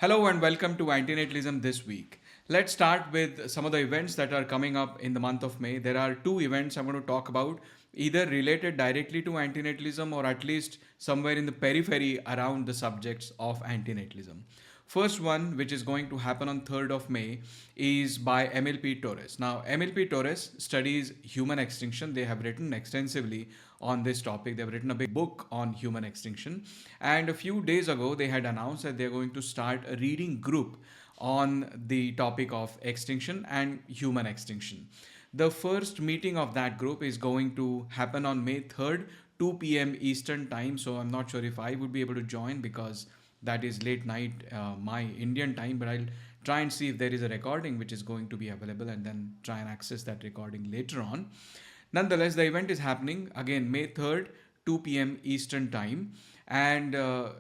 Hello and welcome to Antinatalism this week. Let's start with some of the events that are coming up in the month of May. There are two events I'm going to talk about, either related directly to antinatalism or at least somewhere in the periphery around the subjects of antinatalism. First one, which is going to happen on 3rd of May, is by Emile P Torres. Now, Emile P Torres studies human extinction. They have written extensively on this topic. They've written a big book on human extinction. And a few days ago, they had announced that they're going to start a reading group on the topic of extinction and human extinction. The first meeting of that group is going to happen on May 3rd, 2 p.m. Eastern time. So I'm not sure if I would be able to join because that is late night my Indian time, but I'll try and see if there is a recording which is going to be available and then try and access that recording later on. Nonetheless, the event is happening again May 3rd, 2 p.m. Eastern time, and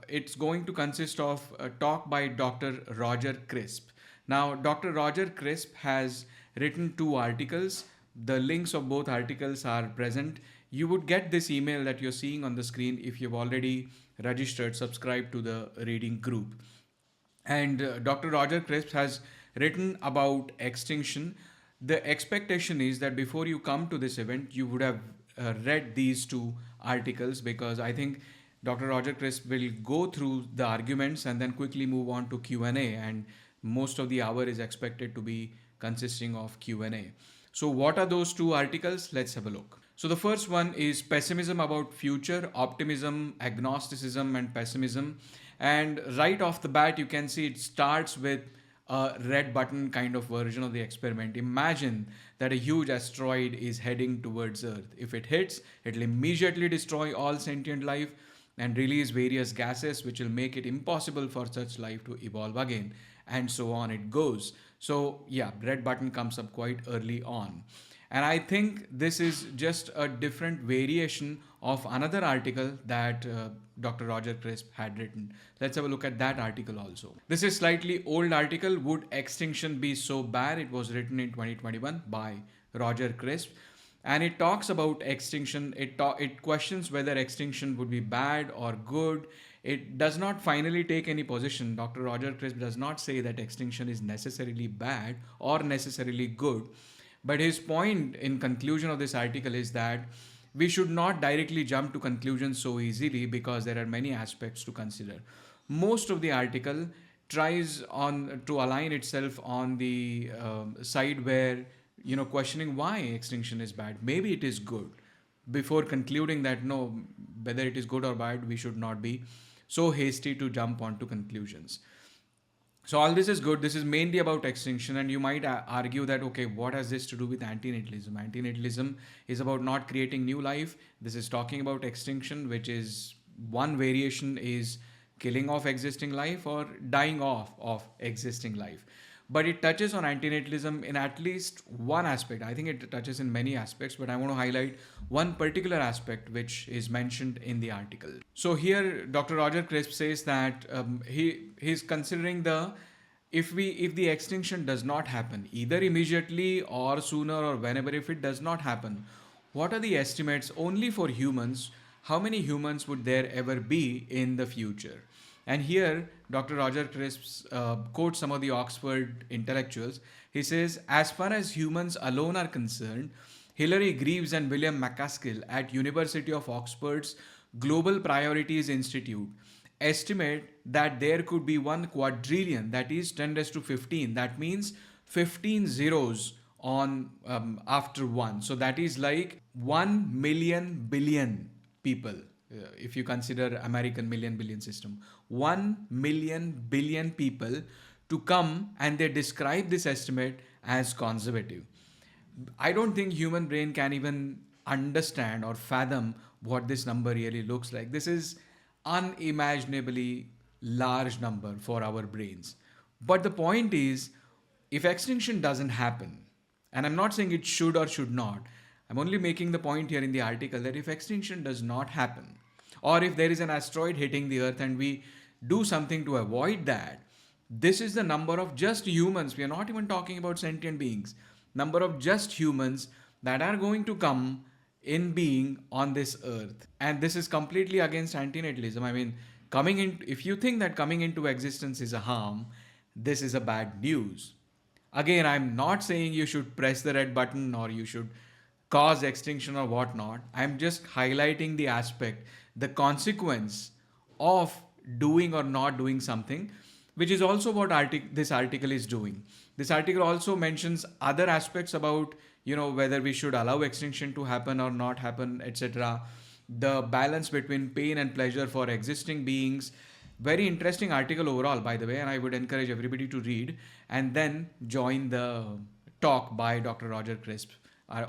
it's going to consist of a talk by Dr. Roger Crisp. Now, Dr. Roger Crisp has written two articles. The links of both articles are present. You would get this email that you're seeing on the screen if you've already registered, subscribed to the reading group. And Dr. Roger Crisp has written about extinction. The expectation is that before you come to this event, you would have read these two articles because I think Dr. Roger Crisp will go through the arguments and then quickly move on to Q&A, and most of the hour is expected to be consisting of Q&A. So what are those two articles? Let's have a look. So the first one is Pessimism About Future, Optimism, Agnosticism and Pessimism. And right off the bat, you can see it starts with a red button kind of version of the experiment. Imagine that a huge asteroid is heading towards Earth. If it hits, it will immediately destroy all sentient life and release various gases which will make it impossible for such life to evolve again. And so on it goes. So yeah, red button comes up quite early on. And I think this is just a different variation of another article that Dr. Roger Crisp had written. Let's have a look at that article also. This is slightly old article, Would Extinction Be So Bad? It was written in 2021 by Roger Crisp. And it talks about extinction. It questions whether extinction would be bad or good. It does not finally take any position. Dr. Roger Crisp does not say that extinction is necessarily bad or necessarily good. But his point in conclusion of this article is that we should not directly jump to conclusions so easily because there are many aspects to consider. Most of the article tries on to align itself on the side where questioning why extinction is bad. Maybe it is good. Before concluding that no, whether it is good or bad, we should not be so hasty to jump onto conclusions. So all this is good. This is mainly about extinction, and you might argue that okay, what has this to do with antinatalism? Antinatalism is about not creating new life. This is talking about extinction, which is one variation is killing off existing life or dying off of existing life. But it touches on antinatalism in at least one aspect. I think it touches in many aspects, but I want to highlight one particular aspect which is mentioned in the article. So here, Dr. Roger Crisp says that he's considering if the extinction does not happen, either immediately or sooner or whenever, if it does not happen, what are the estimates only for humans? How many humans would there ever be in the future? And here, Dr. Roger Crisp quotes some of the Oxford intellectuals. He says, as far as humans alone are concerned, Hilary Greaves and William MacAskill at University of Oxford's Global Priorities Institute estimate that there could be 1 quadrillion, that is 10 raised to 15. That means 15 zeros on after 1. So that is like 1 million billion people. If you consider American million billion system, 1 million billion people to come, and they describe this estimate as conservative. I don't think human brain can even understand or fathom what this number really looks like. This is unimaginably large number for our brains. But the point is, if extinction doesn't happen, and I'm not saying it should or should not, I'm only making the point here in the article that if extinction does not happen, or if there is an asteroid hitting the earth and we do something to avoid that, this is the number of just humans. We are not even talking about sentient beings. Number of just humans that are going to come in being on this earth. And this is completely against antinatalism. I mean, If you think that coming into existence is a harm, this is a bad news. Again, I'm not saying you should press the red button or you should cause extinction or whatnot. I'm just highlighting the aspect, the consequence of doing or not doing something, which is also what this article is doing. This article also mentions other aspects about, whether we should allow extinction to happen or not happen, etc. The balance between pain and pleasure for existing beings. Very interesting article overall, by the way, and I would encourage everybody to read and then join the talk by Dr. Roger Crisp,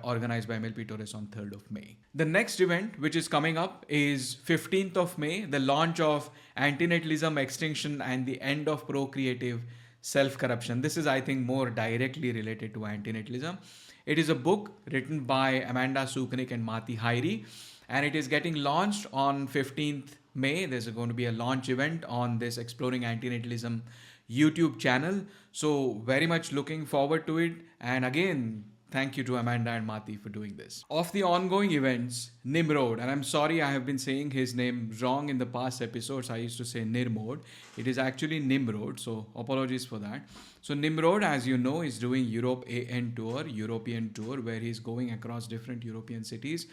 organized by Emile P Torres on 3rd of May. The next event, which is coming up, is 15th of May, the launch of Antinatalism, Extinction, and the End of Procreative Self-Corruption. This is, I think, more directly related to antinatalism. It is a book written by Amanda Suknick and Mati Hairi, and it is getting launched on 15th May. There's going to be a launch event on this Exploring Antinatalism YouTube channel. So very much looking forward to it. And again, thank you to Amanda and Mati for doing this. Of the ongoing events, Nimrod, and I'm sorry I have been saying his name wrong in the past episodes. I used to say Nirmod. It is actually Nimrod, so apologies for that. So Nimrod, as you know, is doing EuropeAN tour, European tour, where he's going across different European cities,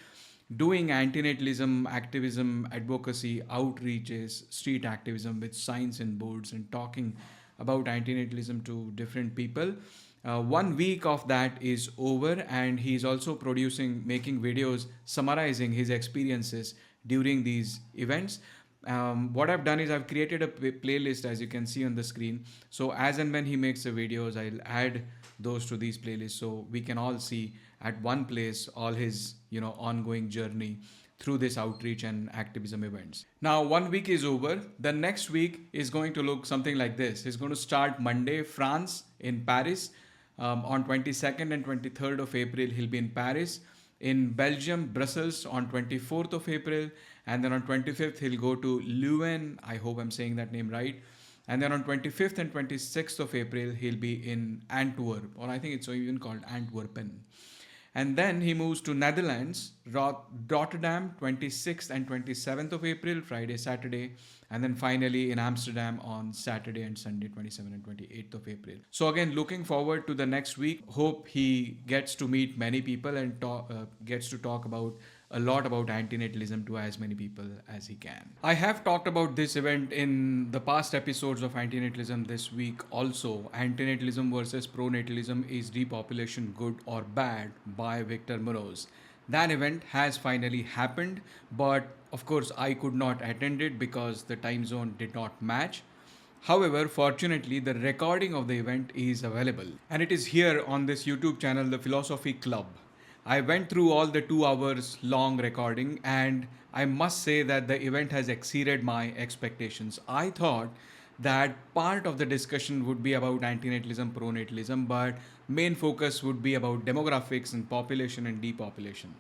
doing antinatalism, activism, advocacy, outreaches, street activism with signs and boards and talking about antinatalism to different people. 1 week of that is over, and he's also making videos summarizing his experiences during these events. What I've done is I've created a playlist, as you can see on the screen. So as and when he makes the videos, I'll add those to these playlists so we can all see at one place all his ongoing journey through this outreach and activism events. Now 1 week is over. The next week is going to look something like this. It's going to start Monday, France, in Paris. On 22nd and 23rd of April, he'll be in Paris. In Belgium, Brussels on 24th of April. And then on 25th, he'll go to Leuven. I hope I'm saying that name right. And then on 25th and 26th of April, he'll be in Antwerp, or I think it's even called Antwerpen. And then he moves to Netherlands, Rotterdam, 26th and 27th of April, Friday, Saturday. And then finally in Amsterdam on Saturday and Sunday, 27th and 28th of April. So again, looking forward to the next week. Hope he gets to meet many people and gets to talk about a lot about antinatalism to as many people as he can. I have talked about this event in the past episodes of Antinatalism this week also. Antinatalism versus pronatalism, is depopulation good or bad, by Victor Moroz. That event has finally happened, but of course I could not attend it because the time zone did not match. However, fortunately, the recording of the event is available, and it is here on this YouTube channel, the Philosophy Club. I went through all the 2 hours long recording, and I must say that the event has exceeded my expectations. I thought that part of the discussion would be about antinatalism, pronatalism, but main focus would be about demographics and population and depopulation.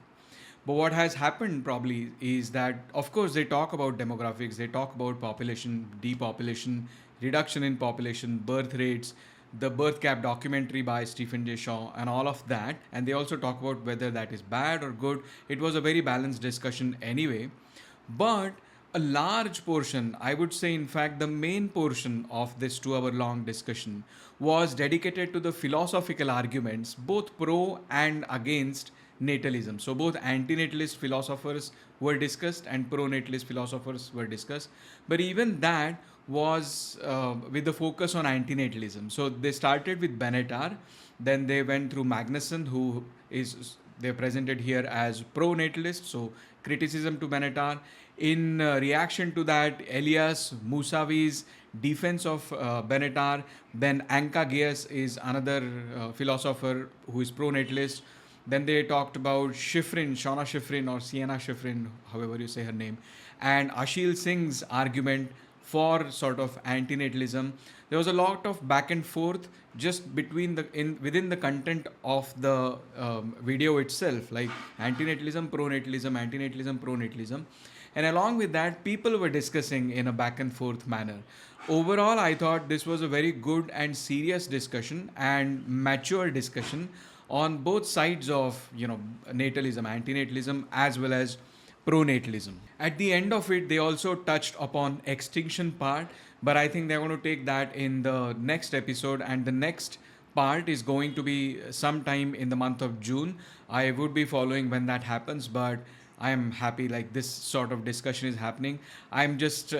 But what has happened probably is that, of course, they talk about demographics, they talk about population, depopulation, reduction in population, birth rates, the birth cap documentary by Stephen J. Shaw, and all of that. And they also talk about whether that is bad or good. It was a very balanced discussion anyway. But a large portion, I would say, in fact, the main portion of this 2-hour long discussion was dedicated to the philosophical arguments, both pro and against natalism. So both antinatalist philosophers were discussed and pronatalist philosophers were discussed. But even that was with the focus on antinatalism. So they started with Benatar, then they went through Magnuson, who is they're presented here as pro-natalist, so criticism to Benatar. In reaction to that, Elias Moussavi's defense of Benatar. Then Anka Gaius is another philosopher who is pro-natalist. Then they talked about Shifrin, Shauna Shifrin or Sienna Shifrin, however you say her name, and Ashil Singh's argument for sort of antinatalism. There was a lot of back and forth just within the content of the video itself, like antinatalism, pronatalism. And along with that, people were discussing in a back and forth manner. Overall, I thought this was a very good and serious discussion and mature discussion on both sides of, natalism, antinatalism, as well as pronatalism. At the end of it, they also touched upon extinction part, but I think they're going to take that in the next episode, and the next part is going to be sometime in the month of June. I would be following when that happens, but I am happy like this sort of discussion is happening. I'm just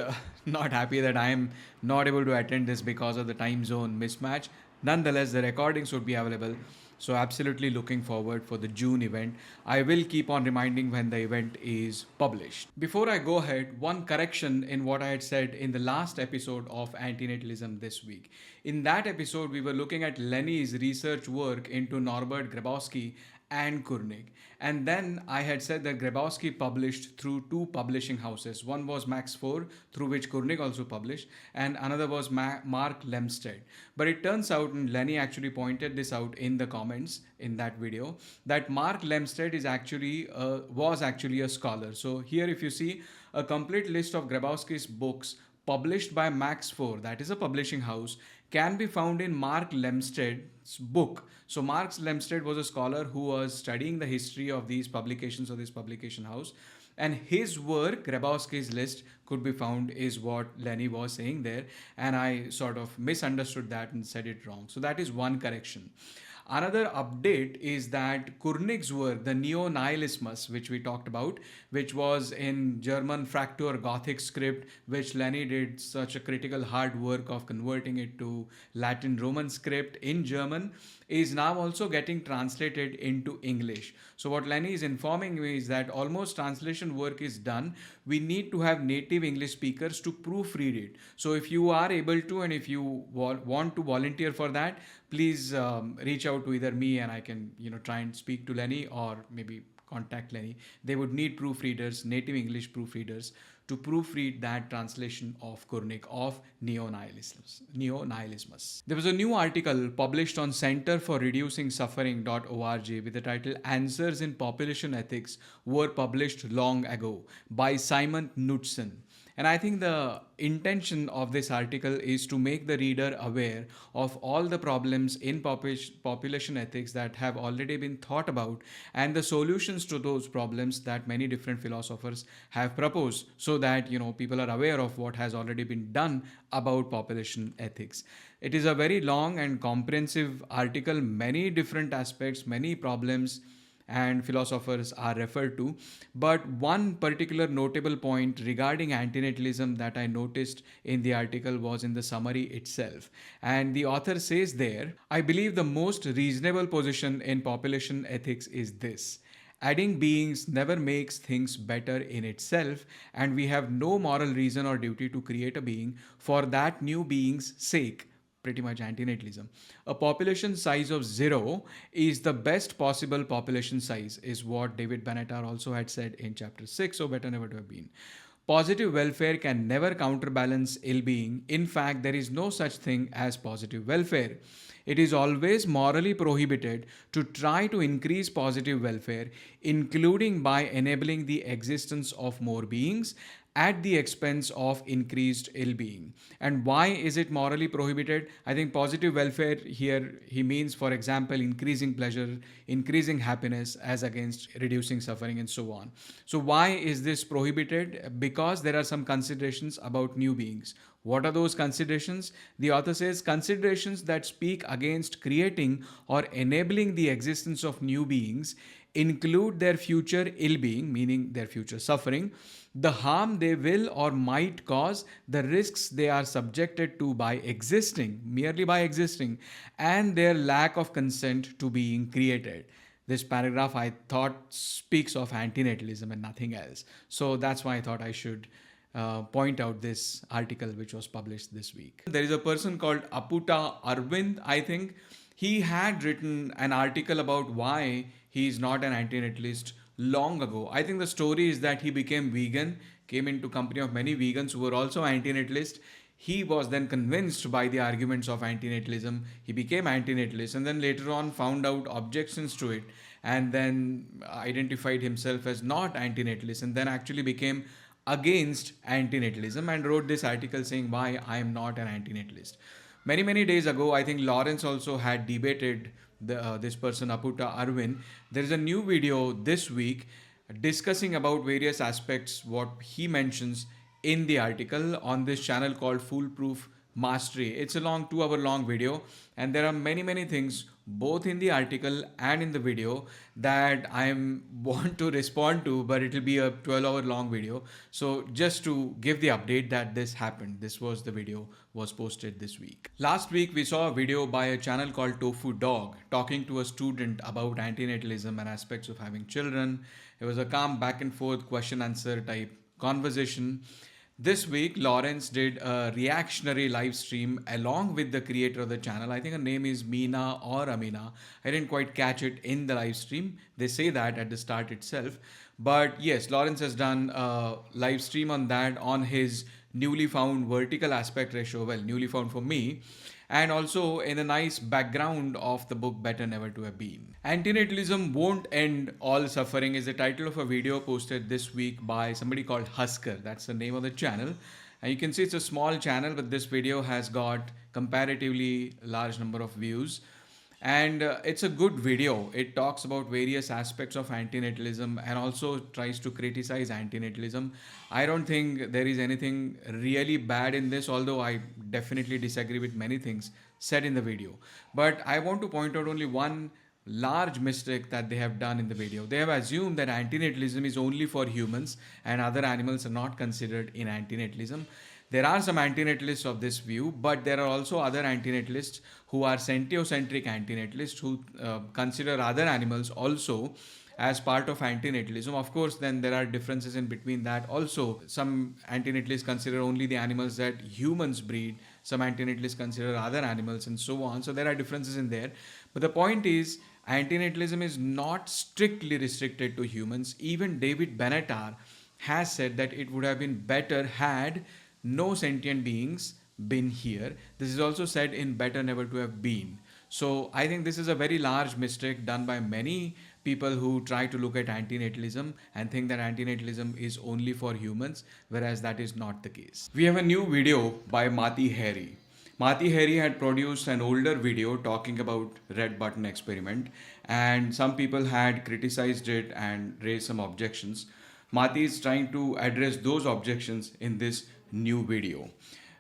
not happy that I am not able to attend this because of the time zone mismatch. Nonetheless, the recordings would be available. So absolutely looking forward for the June event. I will keep on reminding when the event is published. Before I go ahead, one correction in what I had said in the last episode of Antinatalism this week. In that episode, we were looking at Lenny's research work into Norbert Grabowski and Koenig. And then I had said that Grabowski published through two publishing houses. One was Max IV, through which Koenig also published, and another was Mark Lemstead. But it turns out, and Lenny actually pointed this out in the comments in that video, that Mark Lemstead is was actually a scholar. So here, if you see a complete list of Grabowski's books published by Max IV, that is a publishing house, can be found in Mark Lemstead's book. So Mark Lemstead was a scholar who was studying the history of these publications of this publication house, and his work, Grabowski's list, could be found, is what Lenny was saying there, and I sort of misunderstood that and said it wrong. So that is one correction. Another update is that Koenig's work, the Neo-Nihilismus, which we talked about, which was in German Fraktur Gothic script, which Lenny did such a critical hard work of converting it to Latin Roman script in German, is now also getting translated into English. So what Lenny is informing me is that almost translation work is done. We need to have native English speakers to proofread it. So if you are able to, and if you want to volunteer for that, please reach out to either me and I can try and speak to Lenny, or maybe contact Lenny. They would need proofreaders, native English proofreaders, to proofread that translation of Koenig of Neo-Nihilismus. There was a new article published on Center for Reducing Suffering.org with the title Answers in Population Ethics were published long ago by Simon Knudsen. And I think the intention of this article is to make the reader aware of all the problems in population ethics that have already been thought about, and the solutions to those problems that many different philosophers have proposed, so that people are aware of what has already been done about population ethics. It is a very long and comprehensive article, many different aspects, many problems and philosophers are referred to. But one particular notable point regarding antinatalism that I noticed in the article was in the summary itself. And the author says there, I believe the most reasonable position in population ethics is this: adding beings never makes things better in itself, and we have no moral reason or duty to create a being for that new being's sake. Pretty much antinatalism. A population size of 0 is the best possible population size, is what David Benatar also had said in chapter 6, so better never to have been. Positive welfare can never counterbalance ill-being. In fact, there is no such thing as positive welfare. It is always morally prohibited to try to increase positive welfare, including by enabling the existence of more beings at the expense of increased ill-being. And why is it morally prohibited? I think positive welfare here, he means, for example, increasing pleasure, increasing happiness as against reducing suffering and so on. So why is this prohibited? Because there are some considerations about new beings. What are those considerations? The author says considerations that speak against creating or enabling the existence of new beings include their future ill-being, meaning their future suffering, the harm they will or might cause, the risks they are subjected to by existing, merely by existing, and their lack of consent to being created. This paragraph, I thought, speaks of antinatalism and nothing else. So that's why I thought I should point out this article which was published this week. There is a person called Aputa Arvind, I think. He had written an article about why he is not an antinatalist long ago. I think the story is that he became vegan, came into company of many vegans who were also antinatalist. He was then convinced by the arguments of antinatalism. He became antinatalist, and then later on found out objections to it, and then identified himself as not antinatalist, and then actually became against antinatalism and wrote this article saying why I am not an antinatalist. Many days ago, I think Lawrence also had debated this person Aputa Arvind. There is a new video this week discussing about various aspects what he mentions in the article on this channel called Foolproof Mastery. It's a long 2 hour long video, and there are many things both in the article and in the video that I want to respond to, but it will be a 12-hour long video. So just to give the update that this happened, this was the video was posted this week. Last week we saw a video by a channel called Tofu Dog talking to a student about antinatalism and aspects of having children. It was a calm back and forth question answer type conversation. This week, Lawrence did a reactionary live stream along with the creator of the channel. I think her name is Meena or Amina. I didn't quite catch it in the live stream. They say that at the start itself. But yes, Lawrence has done a live stream on that on his newly found vertical aspect ratio. Well, newly found for me. And also in a nice background of the book Better Never to Have Been. Antinatalism Won't End All Suffering is the title of a video posted this week by somebody called Husker. That's the name of the channel. And you can see it's a small channel, but this video has got comparatively large number of views. And it's a good video. It talks about various aspects of antinatalism and also tries to criticize antinatalism. I don't think there is anything really bad in this, although I definitely disagree with many things said in the video. But I want to point out only one large mistake that they have done in the video. They have assumed that antinatalism is only for humans and other animals are not considered in antinatalism. There are some antinatalists of this view, but there are also other antinatalists who are sentiocentric antinatalists who consider other animals also as part of antinatalism. Of course, then there are differences in between that also. Some antinatalists consider only the animals that humans breed. Some antinatalists consider other animals and so on. So there are differences in there. But the point is, antinatalism is not strictly restricted to humans. Even David Benatar has said that it would have been better had no sentient beings been here. This is also said in Better Never to Have Been. So I think this is a very large mistake done by many people who try to look at antinatalism and think that antinatalism is only for humans, whereas that is not the case. We have a new video by Mati Hari. Mati Hari had produced an older video talking about red button experiment, and some people had criticized it and raised some objections. Mati is trying to address those objections in this new video.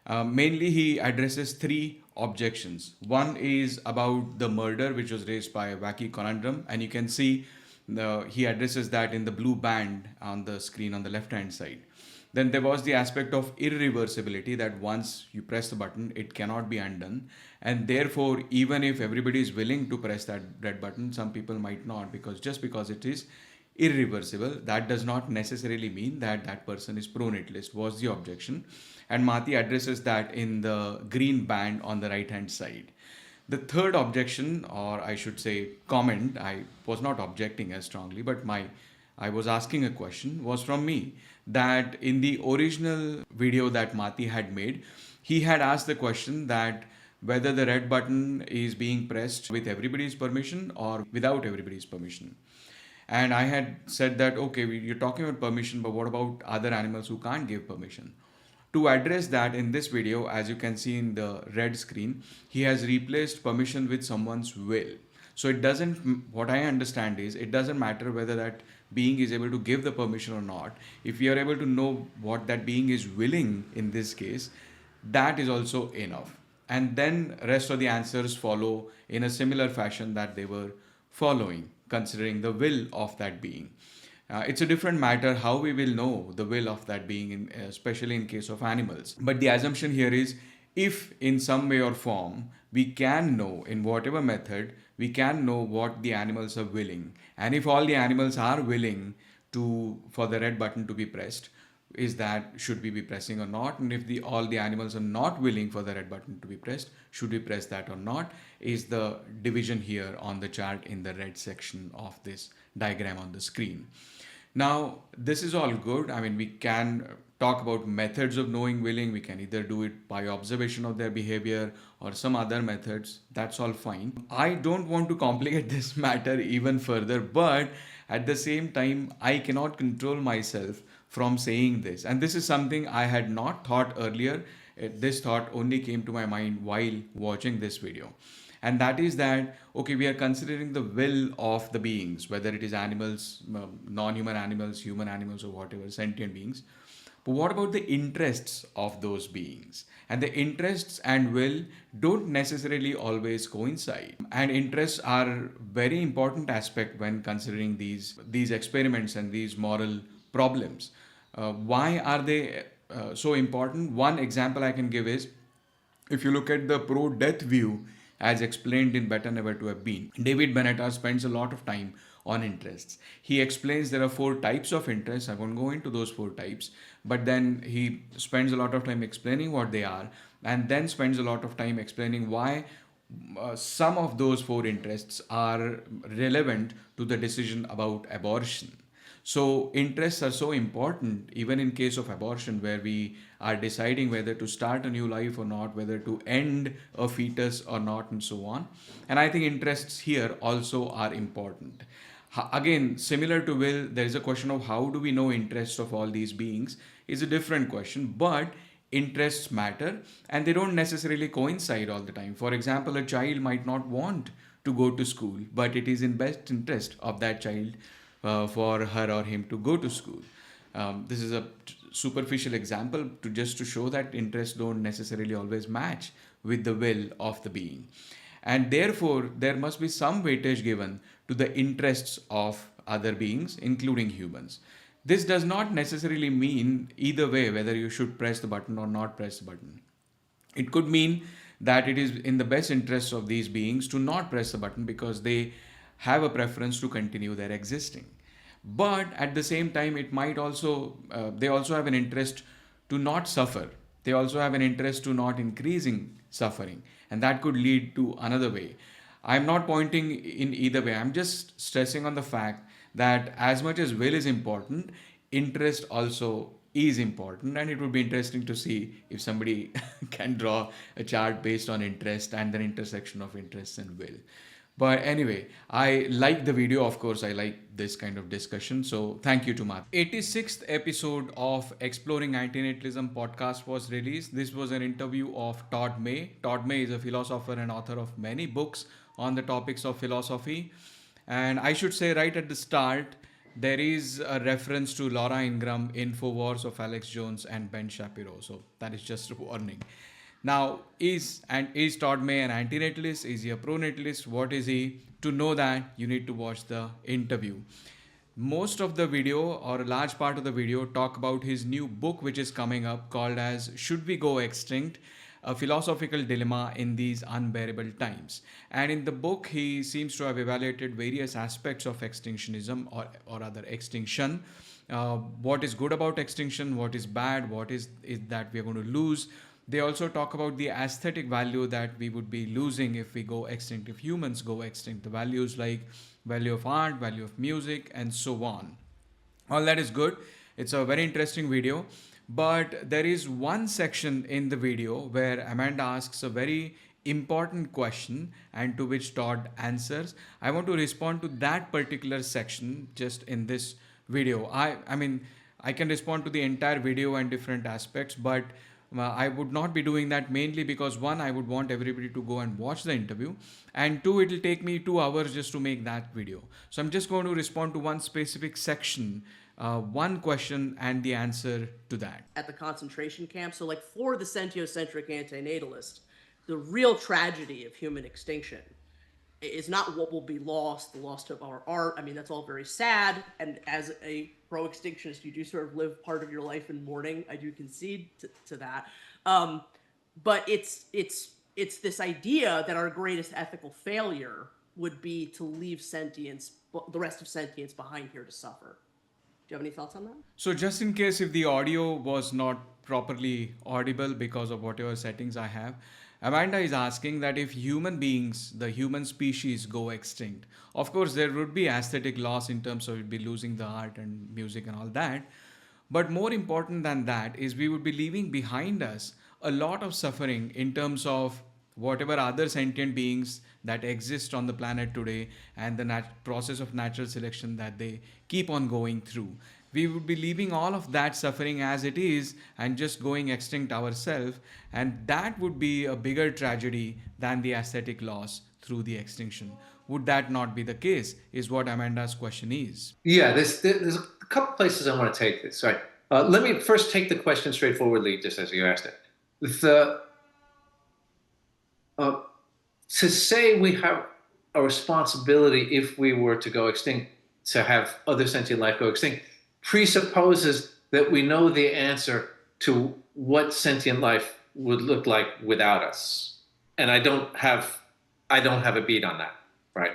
Mainly he addresses three objections. One is about the murder which was raised by Wacky Conundrum, and you can see he addresses that in the blue band on the screen on the left hand side. Then there was the aspect of irreversibility, that once you press the button it cannot be undone, and therefore even if everybody is willing to press that red button, some people might not, because just because it is irreversible, that does not necessarily mean that that person is pro-natalist, was the objection. And Mati addresses that in the green band on the right hand side. The third objection, or I should say comment, I was not objecting as strongly, but I was asking a question, was from me, that in the original video that Mati had made, he had asked the question that whether the red button is being pressed with everybody's permission or without everybody's permission. And I had said that, okay, you're talking about permission, but what about other animals who can't give permission? To address that in this video, as you can see in the red screen, he has replaced permission with someone's will. So it doesn't, what I understand is, it doesn't matter whether that being is able to give the permission or not. If you are able to know what that being is willing in this case, that is also enough. And then rest of the answers follow in a similar fashion that they were following, considering the will of that being. It's a different matter how we will know the will of that being, especially in case of animals. But the assumption here is, if in some way or form we can know, in whatever method, we can know what the animals are willing. And if all the animals are willing for the red button to be pressed, is that should we be pressing or not? And if all the animals are not willing for the red button to be pressed, should we press that or not? Is the division here on the chart in the red section of this diagram on the screen. Now, this is all good. I mean, we can talk about methods of knowing willing. We can either do it by observation of their behavior or some other methods. That's all fine. I don't want to complicate this matter even further, but at the same time, I cannot control myself from saying this. And this is something I had not thought earlier. This thought only came to my mind while watching this video. And that is that, okay, we are considering the will of the beings, whether it is animals, non-human animals, human animals, or whatever, sentient beings. But what about the interests of those beings? And the interests and will don't necessarily always coincide. And interests are very important aspect when considering these experiments and these moral problems. Why are they so important? One example I can give is, if you look at the pro-death view as explained in Better Never to Have Been, David Benatar spends a lot of time on interests. He explains there are four types of interests. I won't go into those four types, but then he spends a lot of time explaining what they are, and then spends a lot of time explaining why some of those four interests are relevant to the decision about abortion. So interests are so important, even in case of abortion, where we are deciding whether to start a new life or not, whether to end a fetus or not, and so on. And I think interests here also are important. Again, similar to will, there is a question of how do we know interests of all these beings is a different question, but interests matter and they don't necessarily coincide all the time. For example, a child might not want to go to school, but it is in best interest of that child for her or him to go to school. This is a superficial example to show that interests don't necessarily always match with the will of the being. And therefore, there must be some weightage given to the interests of other beings, including humans. This does not necessarily mean either way whether you should press the button or not press the button. It could mean that it is in the best interests of these beings to not press the button because they have a preference to continue their existing. But at the same time, it might also, they also have an interest to not suffer. They also have an interest to not increasing suffering. And that could lead to another way. I'm not pointing in either way. I'm just stressing on the fact that as much as will is important, interest also is important. And it would be interesting to see if somebody can draw a chart based on interest and the intersection of interest and will. But anyway, I like the video. Of course, I like this kind of discussion. So thank you to Matt. 86th episode of Exploring Antinatalism podcast was released. This was an interview of Todd May. Todd May is a philosopher and author of many books on the topics of philosophy. And I should say right at the start, there is a reference to Laura Ingraham, Infowars of Alex Jones and Ben Shapiro. So that is just a warning. Now, is Todd May an antinatalist? Is he a pronatalist? What is he? To know that, you need to watch the interview. Most of the video, or a large part of the video, talk about his new book which is coming up called as Should We Go Extinct? A Philosophical Dilemma in These Unbearable Times. And in the book, he seems to have evaluated various aspects of extinctionism or other extinction. What is good about extinction? What is bad? What is that we are going to lose? They also talk about the aesthetic value that we would be losing if we go extinct, if humans go extinct. The values like value of art, value of music, and so on. All that is good. It's a very interesting video. But there is one section in the video where Amanda asks a very important question and to which Todd answers. I want to respond to that particular section just in this video. I mean, I can respond to the entire video and different aspects, but I would not be doing that mainly because one, I would want everybody to go and watch the interview, and two, it will take me 2 hours just to make that video. So I'm just going to respond to one specific section, one question and the answer to that. At the concentration camp, so like for the sentiocentric antinatalist, the real tragedy of human extinction is not what will be lost, the loss of our art. I mean, that's all very sad. And as a pro-extinctionist, you do sort of live part of your life in mourning. I do concede to that. But it's this idea that our greatest ethical failure would be to leave sentience, the rest of sentience behind here to suffer. Do you have any thoughts on that? So just in case if the audio was not properly audible because of whatever settings I have, Amanda is asking that if human beings, the human species go extinct, of course there would be aesthetic loss in terms of it be losing the art and music and all that. But more important than that is we would be leaving behind us a lot of suffering in terms of whatever other sentient beings that exist on the planet today and the process of natural selection that they keep on going through. We would be leaving all of that suffering as it is and just going extinct ourselves, and that would be a bigger tragedy than the aesthetic loss through the extinction. Would that not be the case? Is what Amanda's question is. Yeah, there's a couple places I want to take this. Right. Let me first take the question straightforwardly, just as you asked it. The uh, to say we have a responsibility if we were to go extinct to have other sentient life go extinct presupposes that we know the answer to what sentient life would look like without us. And I don't have a beat on that, right?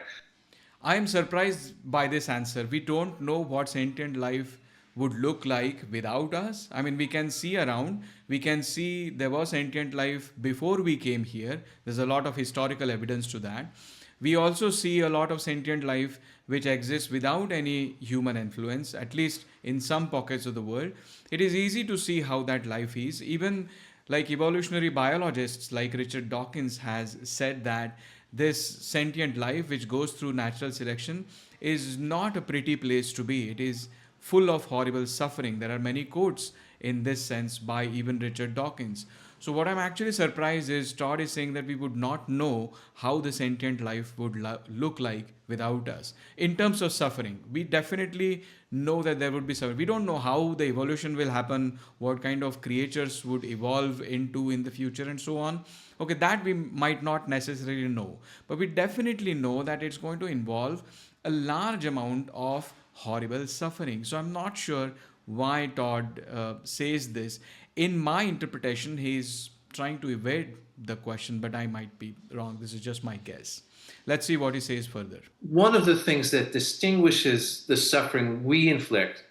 I am surprised by this answer. We don't know what sentient life would look like without us. I mean, we can see around, we can see there was sentient life before we came here. There's a lot of historical evidence to that. We also see a lot of sentient life which exists without any human influence, at least in some pockets of the world. It is easy to see how that life is. Even like evolutionary biologists like Richard Dawkins has said that this sentient life which goes through natural selection is not a pretty place to be. It is full of horrible suffering. There are many quotes in this sense by even Richard Dawkins. So, what I'm actually surprised is Todd is saying that we would not know how the sentient life would look like without us. In terms of suffering, we definitely know that there would be suffering. We don't know how the evolution will happen, what kind of creatures would evolve into in the future, and so on. Okay, that we might not necessarily know, but we definitely know that it's going to involve a large amount of horrible suffering. So I'm not sure why Todd says this. In my interpretation, he's trying to evade the question, but I might be wrong. This is just my guess. Let's see what he says further. One of the things that distinguishes the suffering we inflict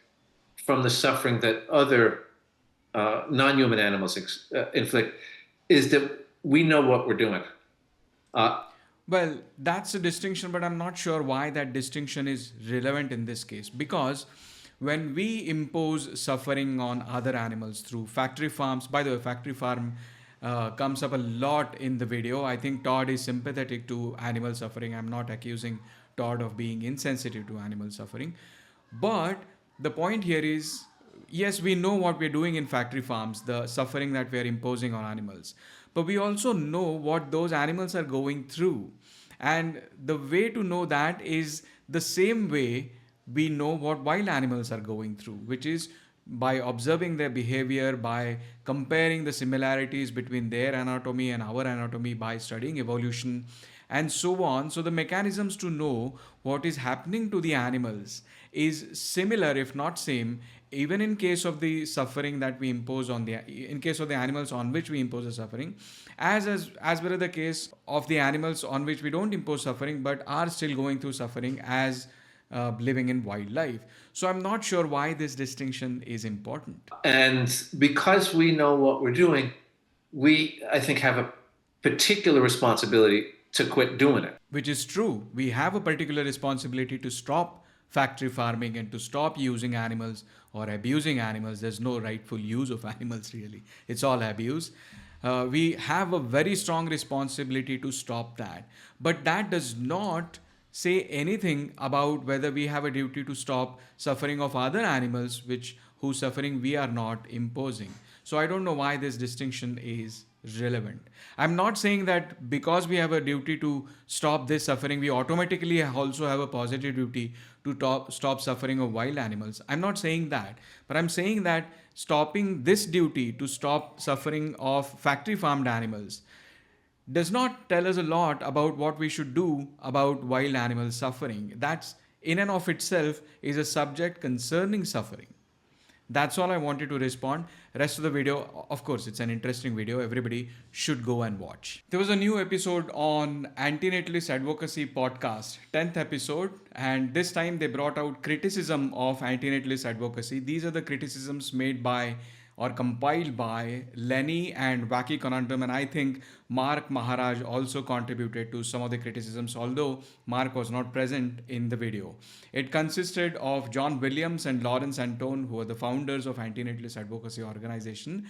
from the suffering that other non-human animals inflict is that we know what we're doing. Well, that's a distinction, but I'm not sure why that distinction is relevant in this case. Because when we impose suffering on other animals through factory farms, by the way, factory farm comes up a lot in the video. I think Todd is sympathetic to animal suffering. I'm not accusing Todd of being insensitive to animal suffering. But the point here is yes, we know what we're doing in factory farms, the suffering that we're imposing on animals. But we also know what those animals are going through. And the way to know that is the same way we know what wild animals are going through, which is by observing their behavior, by comparing the similarities between their anatomy and our anatomy, by studying evolution, and so on. So the mechanisms to know what is happening to the animals is similar, if not same, even in case of the suffering that we impose on the, in case of the animals on which we impose the suffering, as well as the case of the animals on which we don't impose suffering but are still going through suffering as living in wildlife. So I'm not sure why this distinction is important. And because we know what we're doing, we, I think, have a particular responsibility to quit doing it. Which is true. We have a particular responsibility to stop factory farming and to stop using animals or abusing animals. There's no rightful use of animals, really. It's all abuse. We have a very strong responsibility to stop that. But that does not say anything about whether we have a duty to stop suffering of other animals whose suffering we are not imposing. So I don't know why this distinction is relevant. I'm not saying that because we have a duty to stop this suffering, we automatically also have a positive duty to stop suffering of wild animals. I'm not saying that, but I'm saying that stopping this duty to stop suffering of factory farmed animals does not tell us a lot about what we should do about wild animal suffering. That's in and of itself is a subject concerning suffering. That's all I wanted to respond. Rest of the video, of course, it's an interesting video. Everybody should go and watch. There was a new episode on Antinatalist Advocacy podcast, 10th episode. And this time they brought out criticism of antinatalist advocacy. These are the criticisms made by or compiled by Lenny and Wacky Conundrum, and I think Mark Maharaj also contributed to some of the criticisms, although Mark was not present in the video. It consisted of John Williams and Lawrence Antone, who are the founders of Antinatalist Advocacy Organization,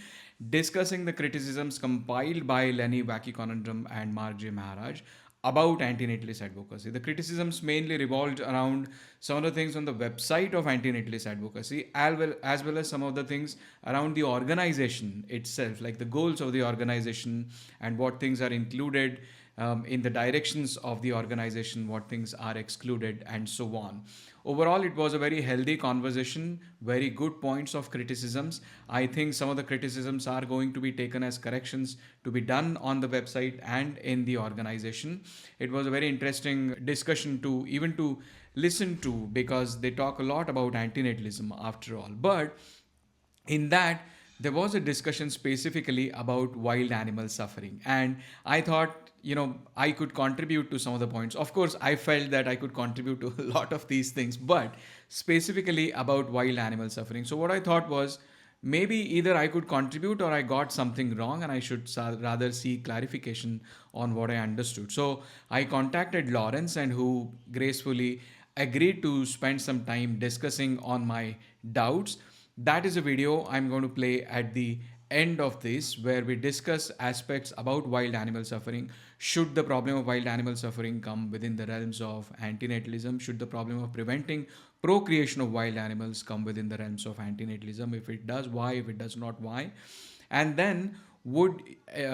discussing the criticisms compiled by Lenny, Wacky Conundrum, and Mark J. Maharaj about antinatalist advocacy. The criticisms mainly revolved around some of the things on the website of antinatalist advocacy, as well as some of the things around the organization itself, like the goals of the organization and what things are included in the directions of the organization, what things are excluded, and so on. Overall, it was a very healthy conversation, very good points of criticisms. I think some of the criticisms are going to be taken as corrections to be done on the website and in the organization. It was a very interesting discussion to even to listen to, because they talk a lot about antinatalism after all. But in that, there was a discussion specifically about wild animal suffering, and I thought, I could contribute to some of the points. Of course, I felt that I could contribute to a lot of these things, but specifically about wild animal suffering. So what I thought was, maybe either I could contribute or I got something wrong and I should rather seek clarification on what I understood. So I contacted Lawrence, and who gracefully agreed to spend some time discussing on my doubts. That is a video I'm going to play at the end of this, where we discuss aspects about wild animal suffering. Should the problem of wild animal suffering come within the realms of antinatalism? Should the problem of preventing procreation of wild animals come within the realms of antinatalism? If it does, why? If it does not, why? And then, would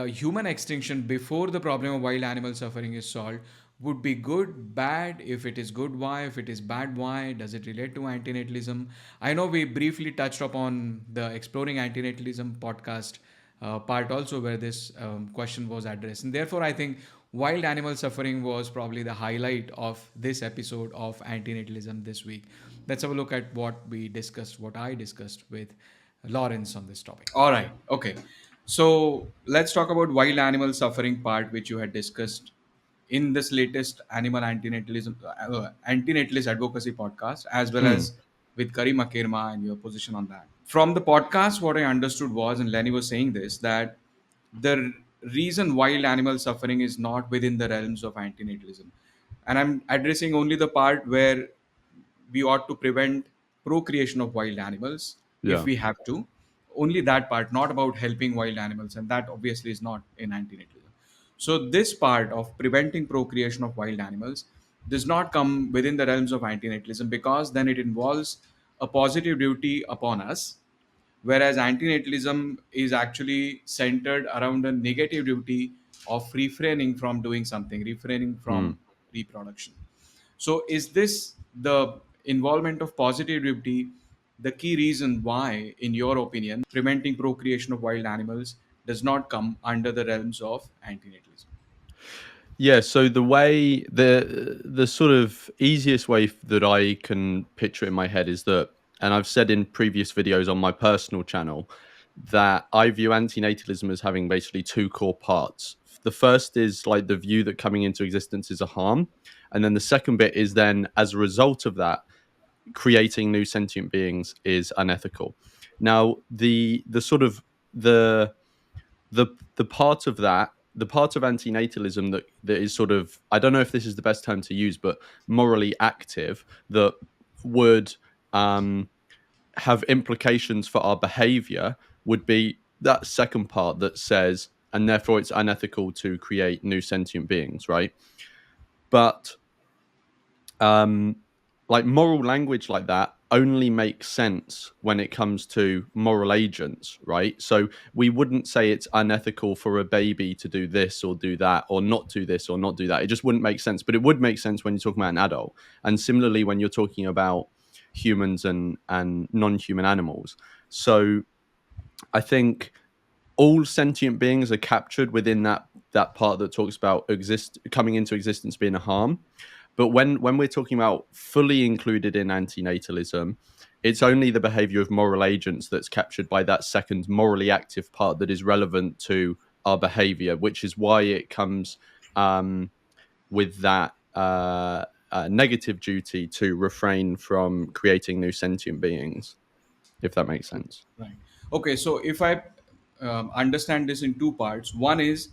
human extinction before the problem of wild animal suffering is solved would be good, bad? If it is good, why? If it is bad, why? Does it relate to antinatalism? I know we briefly touched upon the Exploring Antinatalism podcast part also, where this question was addressed. And therefore, I think wild animal suffering was probably the highlight of this episode of Antinatalism this week. Let's have a look at what we discussed, what I discussed with Lawrence on this topic. All right. Okay. So let's talk about wild animal suffering part, which you had discussed in this latest animal antinatalist advocacy podcast, as well Mm. as with Karim Akirma and your position on that. From the podcast, what I understood was, and Lenny was saying this, that the reason wild animal suffering is not within the realms of antinatalism. And I'm addressing only the part where we ought to prevent procreation of wild animals if Yeah. we have to. Only that part, not about helping wild animals, and that obviously is not in antinatalism. So this part of preventing procreation of wild animals does not come within the realms of antinatalism, because then it involves a positive duty upon us, whereas antinatalism is actually centered around a negative duty of refraining from doing something, refraining Mm. from reproduction. So, is this the involvement of positivity the key reason why, in your opinion, preventing procreation of wild animals does not come under the realms of antinatalism? Yeah, so the sort of easiest way that I can picture it in my head is that, and I've said in previous videos on my personal channel, that I view antinatalism as having basically two core parts. The first is like the view that coming into existence is a harm, and then the second bit is then, as a result of that, creating new sentient beings is unethical. Now, the sort of the part of that, the part of antinatalism that is sort of, I don't know if this is the best term to use, but morally active, that would have implications for our behavior, would be that second part that says, and therefore it's unethical to create new sentient beings, right? But um like moral language like that only makes sense when it comes to moral agents, right? So we wouldn't say it's unethical for a baby to do this or do that, or not do this or not do that. It just wouldn't make sense. But it would make sense when you're talking about an adult, and similarly when you're talking about humans and non-human animals. So I think all sentient beings are captured within that part that talks about coming into existence being a harm. But when we're talking about fully included in antinatalism, it's only the behavior of moral agents that's captured by that second morally active part that is relevant to our behavior, which is why it comes with that negative duty to refrain from creating new sentient beings, if that makes sense. Right. Okay. So, if I understand this in two parts, one is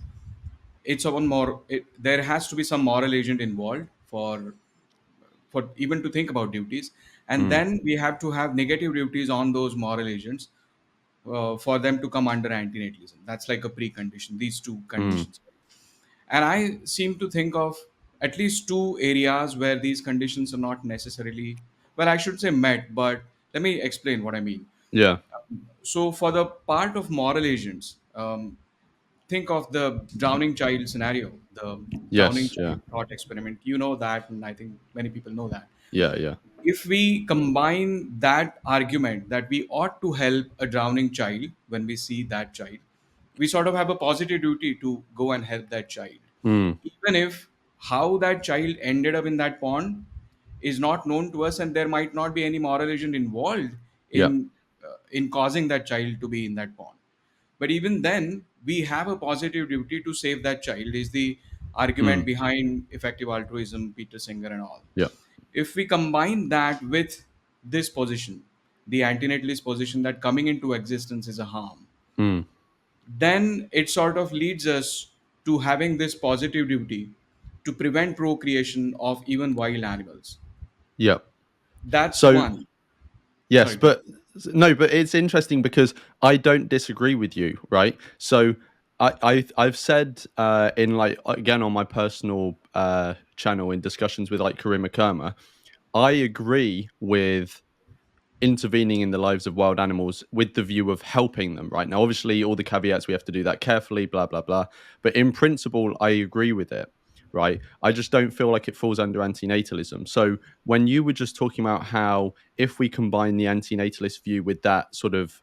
it's on more. There has to be some moral agent involved for even to think about duties, and Mm, then we have to have negative duties on those moral agents for them to come under antinatalism. That's like a precondition, these two mm, conditions. And I seem to think of at least two areas where these conditions are not necessarily, well, I should say met, but let me explain what I mean. yeah. So, for the part of moral agents, think of the drowning child scenario, the drowning Yes. Yeah. child thought experiment. You know that, and I think many people know that. Yeah. Yeah. If we combine that argument that we ought to help a drowning child when we see that child, we sort of have a positive duty to go and help that child. Mm. Even if how that child ended up in that pond is not known to us, and there might not be any moral agent involved Yeah. in causing that child to be in that pond. But even then, we have a positive duty to save that child, is the argument Mm. behind effective altruism, Peter Singer, and all. Yeah. If we combine that with this position, the antinatalist position that coming into existence is a harm, Mm. then it sort of leads us to having this positive duty to prevent procreation of even wild animals. Yeah. That's So one. yes, Sorry, go ahead. but no, but it's interesting because I don't disagree with you, right? So I've said in like again on my personal channel in discussions with like Karima Kerma, I agree with intervening in the lives of wild animals with the view of helping them. Right now, obviously, all the caveats we have to do that carefully, blah blah blah. But in principle, I agree with it. Right, I just don't feel like it falls under antinatalism. So when you were just talking about how if we combine the antinatalist view with that sort of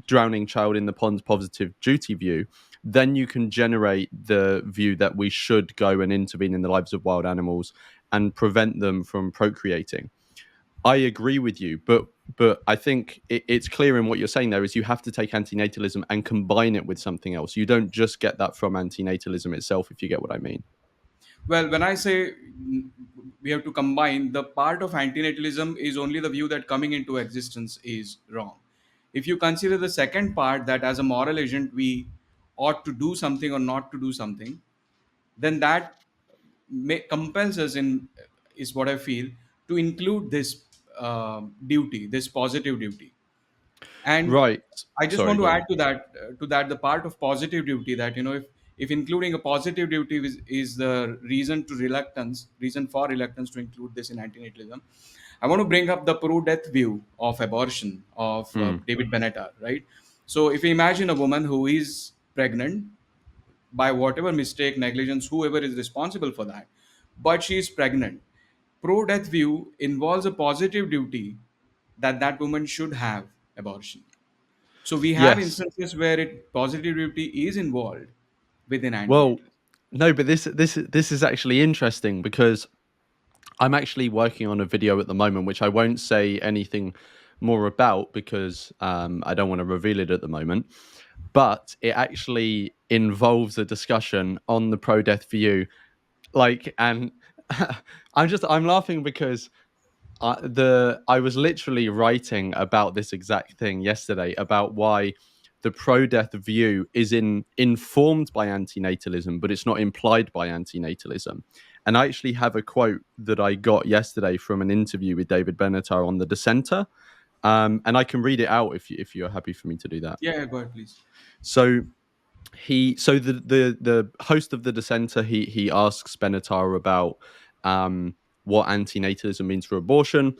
drowning child in the pond positive duty view, then you can generate the view that we should go and intervene in the lives of wild animals and prevent them from procreating. I agree with you, but I think it's clear in what you're saying there is you have to take antinatalism and combine it with something else. You don't just get that from antinatalism itself, if you get what I mean. Well, when I say we have to combine, the part of antinatalism is only the view that coming into existence is wrong. If you consider the second part, that as a moral agent we ought to do something or not to do something, then that compels us in, is what I feel, to include this duty, this positive duty. And Right. I just Sorry, want to go add on. to that the part of positive duty, that if including a positive duty is the reason for reluctance to include this in antinatalism, I want to bring up the pro-death view of abortion of Mm. David Benatar, right? So if you imagine a woman who is pregnant by whatever mistake, negligence, whoever is responsible for that, but she is pregnant, pro-death view involves a positive duty that that woman should have abortion. So we have Yes. instances where positivity is involved within Well, antinatalism. no, but this is actually interesting because I'm actually working on a video at the moment, which I won't say anything more about because I don't want to reveal it at the moment. But it actually involves a discussion on the pro-death view. Like, and I'm laughing because I was literally writing about this exact thing yesterday about why the pro-death view is informed by antinatalism, but it's not implied by antinatalism. And I actually have a quote that I got yesterday from an interview with David Benatar on The Dissenter, and I can read it out if you're happy for me to do that. Yeah, go ahead, please. So the host of The Dissenter he asks Benatar about what antinatalism means for abortion.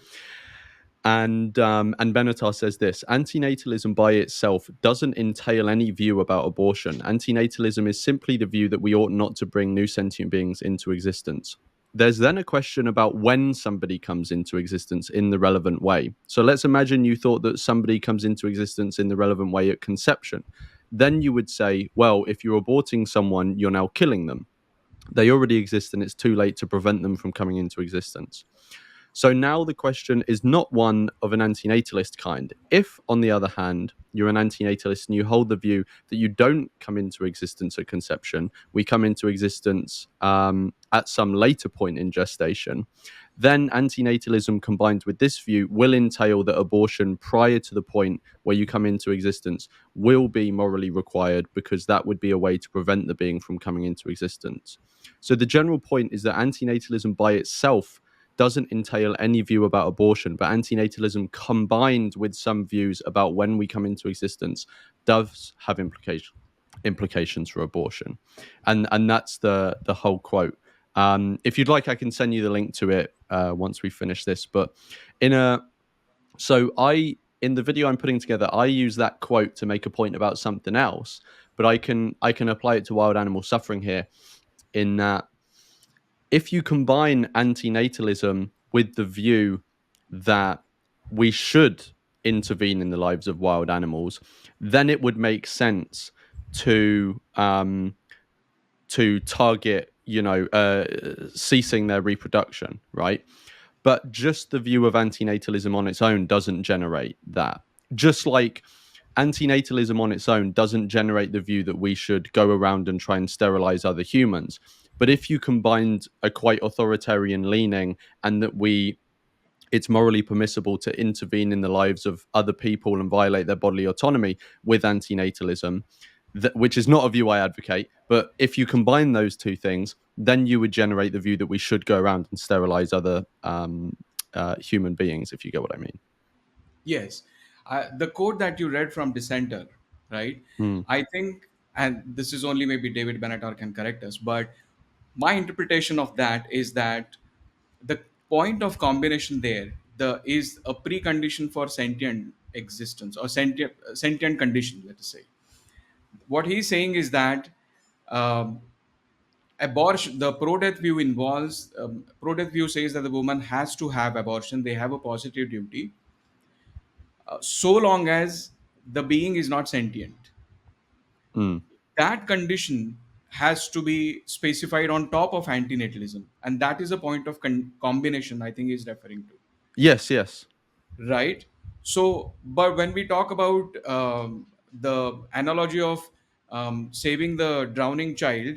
And Benatar says this: antinatalism by itself doesn't entail any view about abortion. Antinatalism is simply the view that we ought not to bring new sentient beings into existence. There's then a question about when somebody comes into existence in the relevant way. So let's imagine you thought that somebody comes into existence in the relevant way at conception. Then you would say, well, if you're aborting someone, you're now killing them. They already exist and it's too late to prevent them from coming into existence. So now the question is not one of an antinatalist kind. If, on the other hand, you're an antinatalist and you hold the view that you don't come into existence at conception, we come into existence at some later point in gestation, then antinatalism combined with this view will entail that abortion prior to the point where you come into existence will be morally required because that would be a way to prevent the being from coming into existence. So the general point is that antinatalism by itself doesn't entail any view about abortion, but antinatalism combined with some views about when we come into existence does have implications for abortion, and that's the whole quote. If you'd like, I can send you the link to it once we finish this. But in a so in the video I'm putting together, I use that quote to make a point about something else, but I can apply it to wild animal suffering here in that if you combine antinatalism with the view that we should intervene in the lives of wild animals, then it would make sense to target, ceasing their reproduction, right? But just the view of antinatalism on its own doesn't generate that. Just like antinatalism on its own doesn't generate the view that we should go around and try and sterilize other humans. But if you combined a quite authoritarian leaning and that it's morally permissible to intervene in the lives of other people and violate their bodily autonomy with antinatalism, which is not a view I advocate, but if you combine those two things, then you would generate the view that we should go around and sterilize other human beings, if you get what I mean. Yes. The quote that you read from Dissenter, right? Mm, I think, and this is only maybe David Benatar can correct us, but my interpretation of that is that the point of combination there is a precondition for sentient existence or sentient condition, let us say. What he's saying is that um, abortion, the pro-death view involves pro-death view says that the woman has to have abortion, they have a positive duty, so long as the being is not sentient. mm. That condition has to be specified on top of antinatalism, and that is a point of combination I think he's referring to, Yes, yes. right? So but when we talk about the analogy of saving the drowning child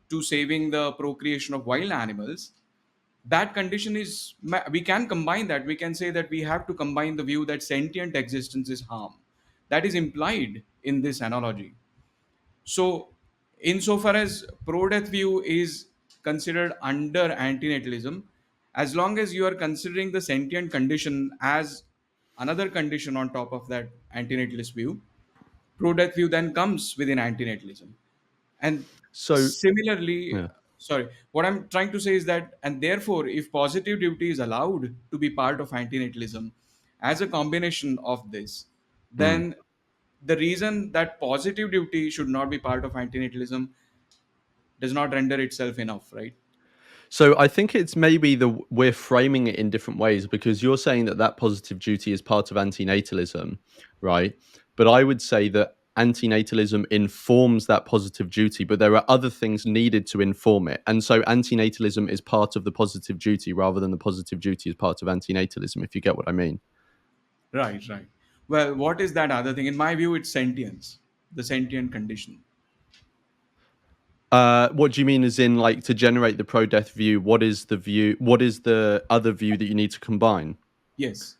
to saving the procreation of wild animals, that condition is, we can combine that, we can say that we have to combine the view that sentient existence is harm, that is implied in this analogy. So insofar as pro-death view is considered under antinatalism, as long as you are considering the sentient condition as another condition on top of that antinatalist view, pro-death view then comes within antinatalism. And So, similarly, yeah. sorry, what I'm trying to say is that, and therefore, if positive duty is allowed to be part of antinatalism as a combination of this, Mm. then the reason that positive duty should not be part of antinatalism does not render itself enough, right? So I think it's maybe we're framing it in different ways because you're saying that that positive duty is part of antinatalism, right? But I would say that antinatalism informs that positive duty, but there are other things needed to inform it. And so antinatalism is part of the positive duty rather than the positive duty is part of antinatalism, if you get what I mean. Right, right. Well, what is that other thing? In my view, it's sentience, the sentient condition. What do you mean as in like to generate the pro-death view, what is the view, what is the other view that you need to combine? Yes.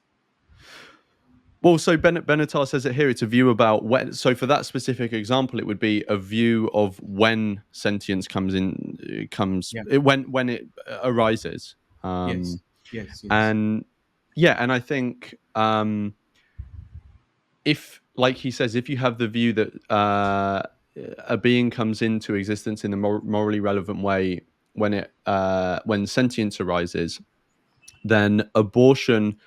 Well, so Benatar says it here. It's a view about when. So for that specific example, it would be a view of when sentience Yeah. when it arises. Yes. Yes. Yes. And yeah, and I think if, like he says, if you have the view that a being comes into existence in a morally relevant way when sentience arises, then abortion,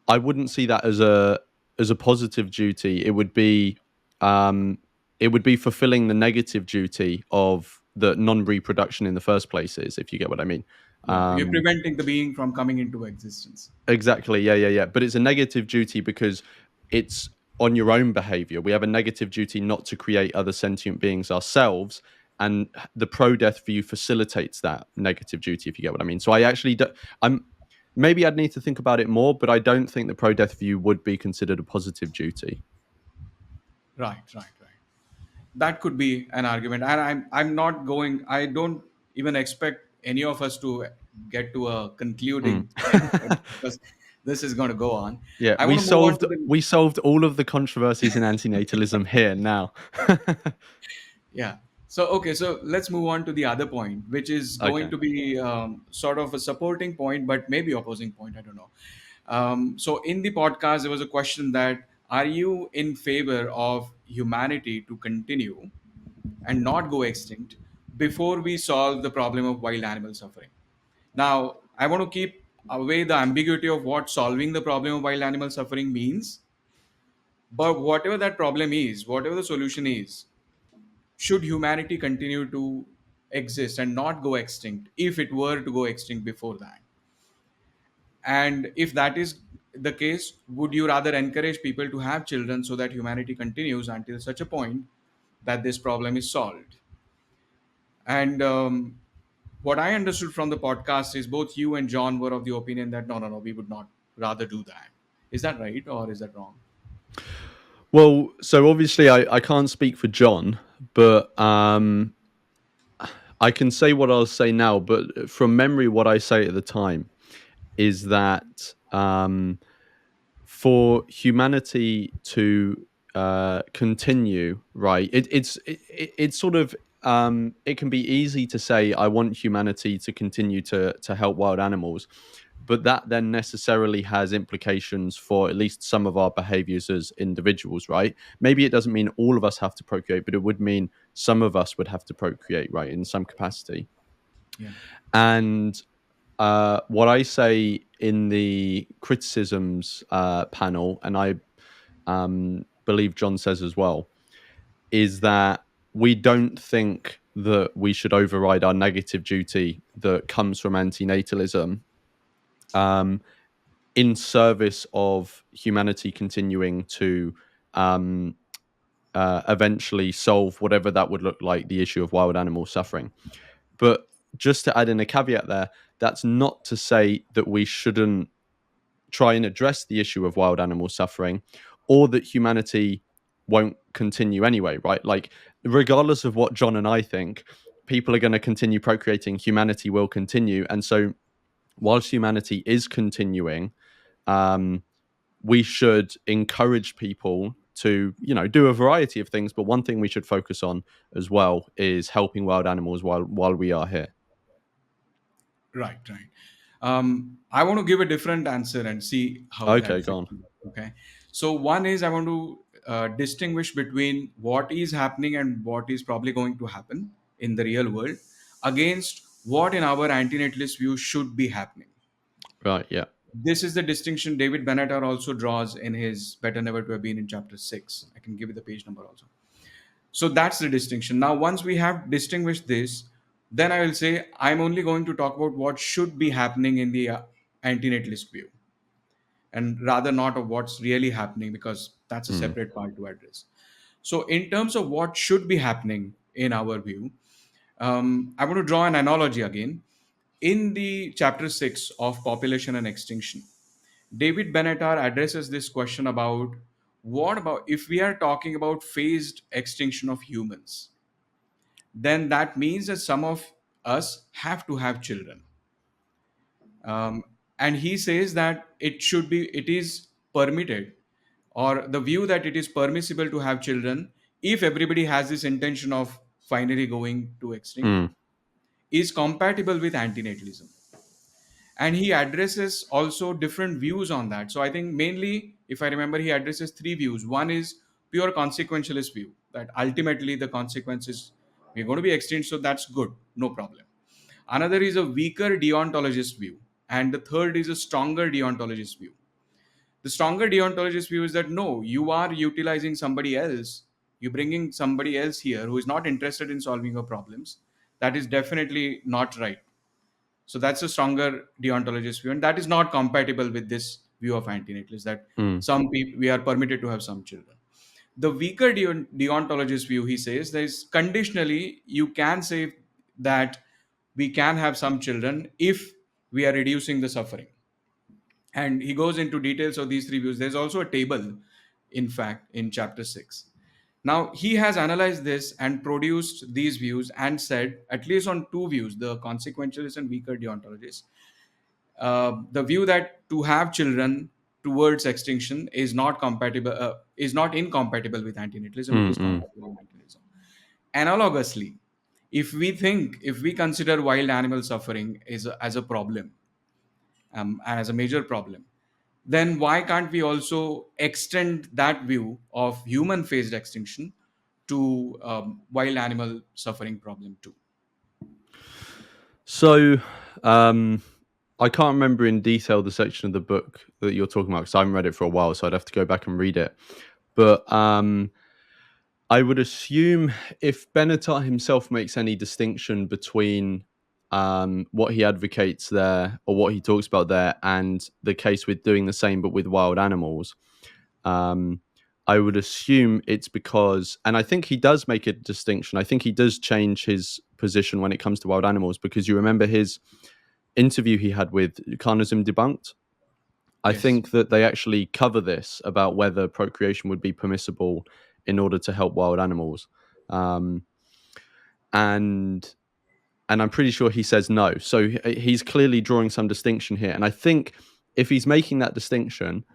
I wouldn't see that as a positive duty. It would be fulfilling the negative duty of the non-reproduction in the first place is, if you get what I mean. Yeah. You're preventing the being from coming into existence. Exactly. Yeah. But it's a negative duty because it's on your own behavior. We have a negative duty not to create other sentient beings ourselves. And the pro-death view facilitates that negative duty, if you get what I mean. So I actually don't, maybe I'd need to think about it more, but I don't think the pro-death view would be considered a positive duty. Right. Right. Right. That could be an argument, and I'm not going. I don't even expect any of us to get to a concluding point because this is going to go on. Yeah, I want to move on to the, we solved all of the controversies in antinatalism here now. yeah. So okay, so let's move on to the other point, which is going Okay. to be sort of a supporting point, but maybe opposing point. I don't know. So in the podcast, there was a question that are you in favor of humanity to continue and not go extinct before we solve the problem of wild animal suffering? Now, I want to keep away the ambiguity of what solving the problem of wild animal suffering means. But whatever that problem is, whatever the solution is, should humanity continue to exist and not go extinct if it were to go extinct before that? And if that is the case, would you rather encourage people to have children so that humanity continues until such a point that this problem is solved? And what I understood from the podcast is both you and John were of the opinion that no, we would not rather do that. Is that right or is that wrong? Well, so obviously I can't speak for John, but I can say what I'll say now. But from memory, what I say at the time is that for humanity to continue, right? It's sort of it can be easy to say I want humanity to continue to help wild animals, but that then necessarily has implications for at least some of our behaviors as individuals, right? Maybe it doesn't mean all of us have to procreate, but it would mean some of us would have to procreate, right, in some capacity. Yeah. And what I say in the criticisms panel, and I believe John says as well, is that we don't think that we should override our negative duty that comes from antinatalism um, in service of humanity continuing to um, eventually solve whatever that would look like, the issue of wild animal suffering. But just to add in a caveat there, that's not to say that we shouldn't try and address the issue of wild animal suffering or that humanity won't continue anyway, right? Like, regardless of what John and I think, people are going to continue procreating, humanity will continue. And so, whilst humanity is continuing, um, we should encourage people to, do a variety of things. But one thing we should focus on as well is helping wild animals while we are here. Right, right. I want to give a different answer and see how that Okay, fits. go on. Okay. So, one is I want to distinguish between what is happening and what is probably going to happen in the real world against what, in our antinatalist view, should be happening. Right, yeah. This is the distinction David Benatar also draws in his Better Never to Have Been in chapter 6. I can give you the page number also. So that's the distinction. Now, once we have distinguished this, then I will say I'm only going to talk about what should be happening in the antinatalist view and rather not of what's really happening because that's a Mm, separate part to address. So, in terms of what should be happening in our view, I'm going to draw an analogy again. In the chapter 6 of Population and Extinction, David Benatar addresses this question about what about if we are talking about phased extinction of humans, then that means that some of us have to have children. Um, and he says that it is permitted, or the view that it is permissible to have children if everybody has this intention of finally going to extinct mm, is compatible with antinatalism. And he addresses also different views on that. So I think mainly, if I remember, he addresses three views. One is pure consequentialist view, that ultimately the consequences, we're going to be extinct, so that's good, no problem. Another is a weaker deontologist view, and the third is a stronger deontologist view. The stronger deontologist view is that no, you are utilizing somebody else, you're bringing somebody else here who is not interested in solving your problems. That is definitely not right. So that's a stronger deontologist view, and that is not compatible with this view of antinatalists that mm, some people we are permitted to have some children. The weaker deontologist view, he says, there is conditionally you can say that we can have some children if we are reducing the suffering. And he goes into details of these three views. There's also a table, in fact, in chapter 6. Now, he has analyzed this and produced these views and said, at least on two views, the consequentialist and weaker deontologists, the view that to have children towards extinction is not compatible, is not incompatible with antinatalism, it mm, is mm. compatible with antinatalism. Analogously, if we consider wild animal suffering as a problem, and as a major problem, then why can't we also extend that view of human phased extinction to wild animal suffering problem too? So, um, I can't remember in detail the section of the book that you're talking about because I haven't read it for a while, so I'd have to go back and read it. But I would assume if Benatar himself makes any distinction between what he advocates there or what he talks about there and the case with doing the same but with wild animals, I would assume it's because, and I think he does make a distinction. I think he does change his position when it comes to wild animals because you remember his interview he had with Carnism Debunked. I Yes. think that they actually cover this about whether procreation would be permissible in order to help wild animals, um, and I'm pretty sure he says no. So he's clearly drawing some distinction here, and I think if he's making that distinction,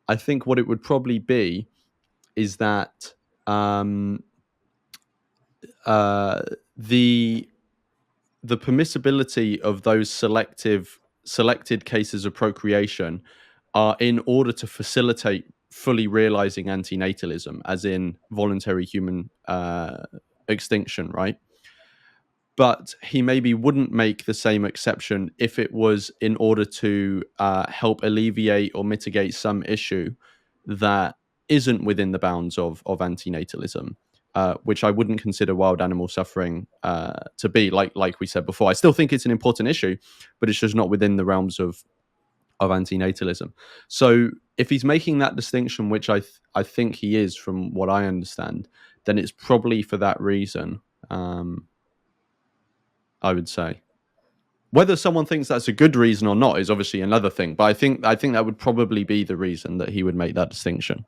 I think what it would probably be is that the permissibility of those selected cases of procreation are in order to facilitate fully realizing antinatalism, as in voluntary human extinction, right? But he maybe wouldn't make the same exception if it was in order to help alleviate or mitigate some issue that isn't within the bounds of antinatalism, which I wouldn't consider wild animal suffering to be. Like we said before, I still think it's an important issue, but it's just not within the realms of antinatalism. So if he's making that distinction, which I think he is, from what I understand, then it's probably for that reason. I would say. Whether someone thinks that's a good reason or not is obviously another thing, but I think that would probably be the reason that he would make that distinction.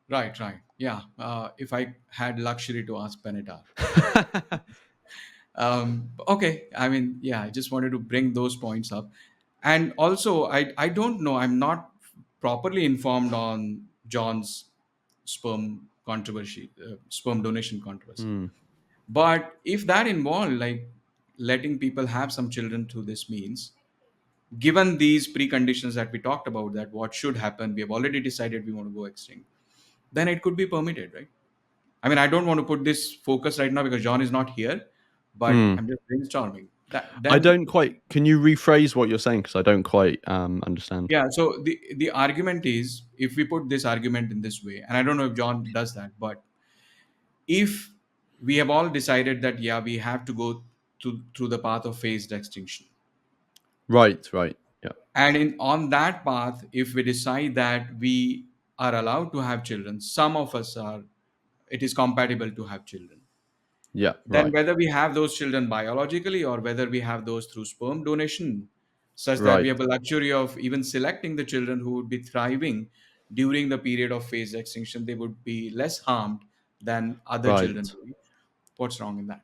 Right, right. Yeah. If I had luxury to ask Benatar. Okay. I mean, yeah, I just wanted to bring those points up. And also, I don't know, I'm not properly informed on John's sperm controversy, sperm donation controversy. Hmm. But if that involved like letting people have some children through this means, given these preconditions that we talked about, that what should happen, we have already decided we want to go extinct, then it could be permitted, right? I mean, I don't want to put this focus right now because John is not here, but Hmm. I'm just brainstorming. That I then, don't quite. Can you rephrase what you're saying? Because I don't quite understand. yeah. So the argument is, if we put this argument in this way, and I don't know if John does that, but if we have all decided that yeah, we have to go through the path of phased extinction, Right. Right. Yeah. and in on that path, if we decide that we are allowed to have children, some of us are, it is compatible to have children. Yeah. Then Right. whether we have those children biologically or whether we have those through sperm donation, such that we Right. have a luxury of even selecting the children who would be thriving during the period of phased extinction, they would be less harmed than other children. Right. What's wrong in that?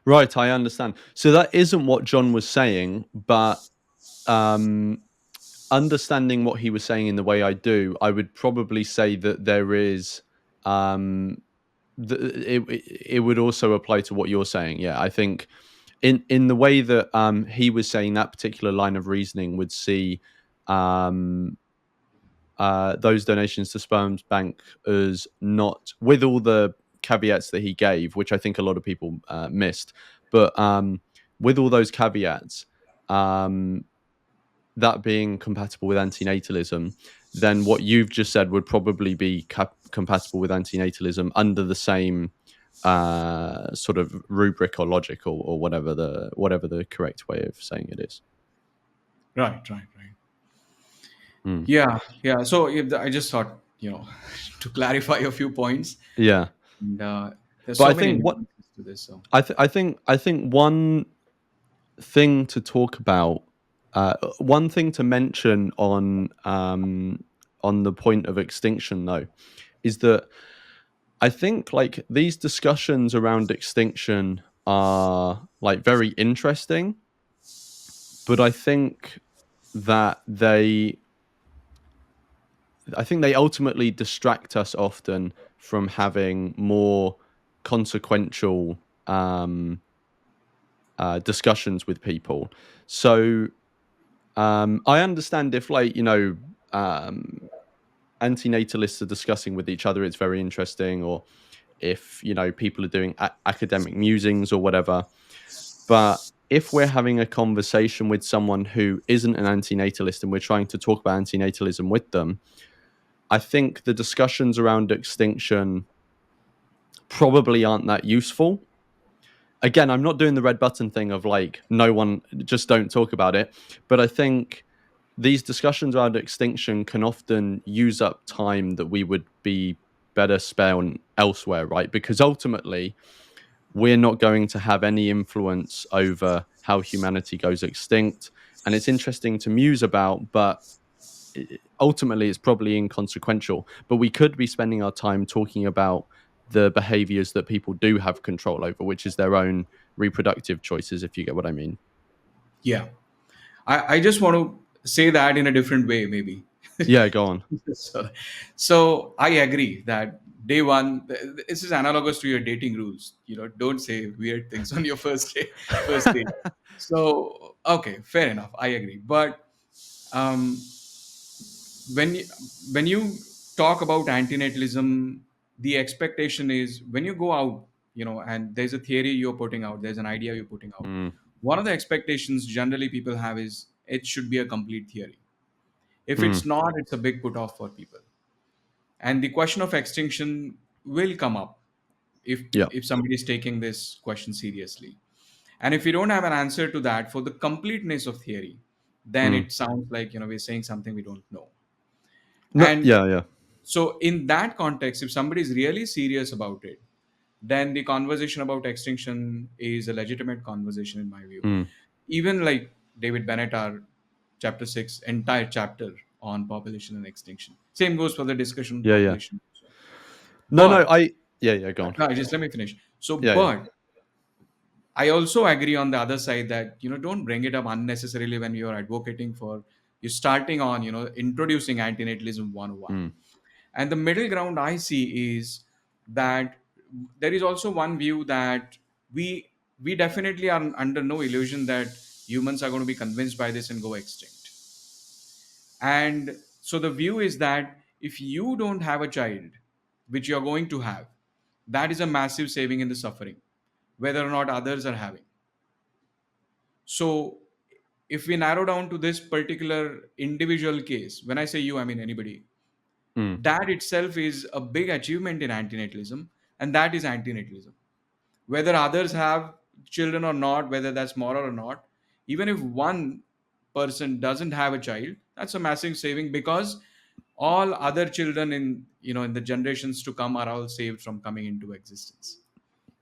Right. I understand. So that isn't what John was saying, but understanding what he was saying in the way I do, I would probably say that there is it would also apply to what you're saying. Yeah, I think in the way that he was saying, that particular line of reasoning would see um, those donations to sperm bank as not, with all the caveats that he gave, which I think a lot of people missed, but with all those caveats, that being compatible with antinatalism, then what you've just said would probably be compatible with antinatalism under the same sort of rubric or logic, or whatever the correct way of saying it is. Right, right, right. Mm. Yeah, yeah. So if I just thought, to clarify a few points, Yeah, and there's but so I many think what nuances to this. So I think one thing to talk about, one thing to mention on the point of extinction, though, is that I think like these discussions around extinction are like very interesting, but that they I think they ultimately distract us often from having more consequential discussions with people. So I understand if, like, antinatalists are discussing with each other, it's very interesting, or if people are doing academic musings or whatever. But if we're having a conversation with someone who isn't an antinatalist and we're trying to talk about antinatalism with them, I think the discussions around extinction probably aren't that useful. Again, I'm not doing the red button thing of like, no one, just don't talk about it. But I think these discussions around extinction can often use up time that we would be better spent elsewhere, right? Because ultimately, we're not going to have any influence over how humanity goes extinct. And it's interesting to muse about, but ultimately it's probably inconsequential. But we could be spending our time talking about the behaviors that people do have control over, which is their own reproductive choices, if you get what I mean. Yeah. I just want to say that in a different way, maybe. Yeah, go on. so, so I agree that day one, this is analogous to your dating rules. Don't say weird things on your first day. First date. So okay, fair enough. I agree. But um, when you, when you talk about antinatalism, the expectation is when you go out, and there's a theory you're putting out, there's an idea you're putting out. Mm, One of the expectations generally people have is it should be a complete theory. If mm, it's not, it's a big put off for people. And the question of extinction will come up if yeah. if somebody is taking this question seriously. And if we don't have an answer to that for the completeness of theory, then Mm. it sounds like we're saying something we don't know. No, And yeah, yeah. so in that context, if somebody is really serious about it, then the conversation about extinction is a legitimate conversation in my view. Mm. Even like David Bennett, our chapter 6 entire chapter on population and extinction, same goes for the discussion on Yeah, yeah. population. No, no, But yeah, yeah, go on. no, just let me finish. So Yeah, yeah. but I also agree on the other side that don't bring it up unnecessarily when you're advocating for, you're starting on introducing antinatalism 101. Mm, And the middle ground I see is that there is also one view that we we definitely are under no illusion that humans are going to be convinced by this and go extinct. And so the view is that if you don't have a child, which you're going to have, that is a massive saving in the suffering, whether or not others are having. So if we narrow down to this particular individual case, when I say you, I mean anybody, mm, that itself is a big achievement in antinatalism, and that is antinatalism. Whether others have children or not, whether that's moral or not, even if one person doesn't have a child, that's a massive saving because all other children in the generations to come are all saved from coming into existence.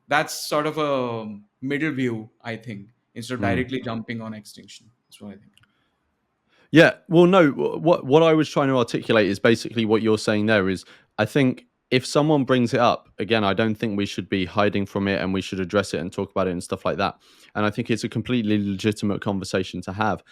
That's sort of a middle view, I think, instead of mm. directly jumping on extinction. That's what I think. Yeah, well, no. What I was trying to articulate is basically what you're saying there. Is I think if someone brings it up again, I don't think we should be hiding from it, and we should address it and talk about it and stuff like that. And I think it's a completely legitimate conversation to have.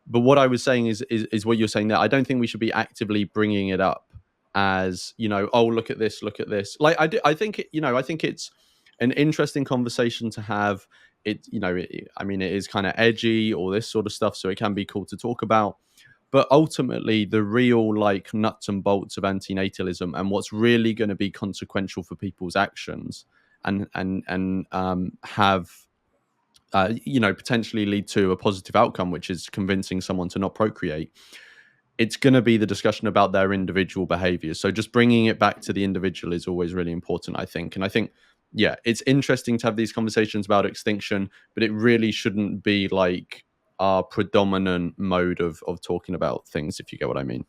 But what I was saying is what you're saying there. I don't think we should be actively bringing it up as oh, look at this, look at this. Like I think I think it's an interesting conversation to have. I mean, it is kind of edgy, all this sort of stuff, so it can be cool to talk about. But ultimately, the real like nuts and bolts of antinatalism and what's really going to be consequential for people's actions and have potentially lead to a positive outcome, which is convincing someone to not procreate. It's going to be the discussion about their individual behaviors. So just bringing it back to the individual is always really important, I think. And I think, yeah, it's interesting to have these conversations about extinction, but it really shouldn't be like our predominant mode of talking about things, if you get what I mean.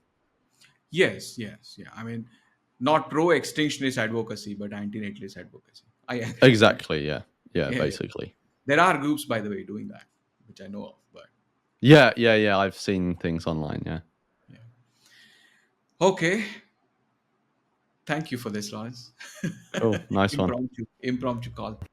Yes, yes, yeah. I mean, not pro-extinctionist advocacy, but anti-natalist advocacy. I agree. Exactly. Yeah. Yeah. Yeah, yeah. Basically. There are groups, by the way, doing that, which I know of. But Yeah. Yeah. Yeah. I've seen things online. Yeah. yeah. Okay. Thank you for this, Lawrence. Cool. Nice one. Impromptu call.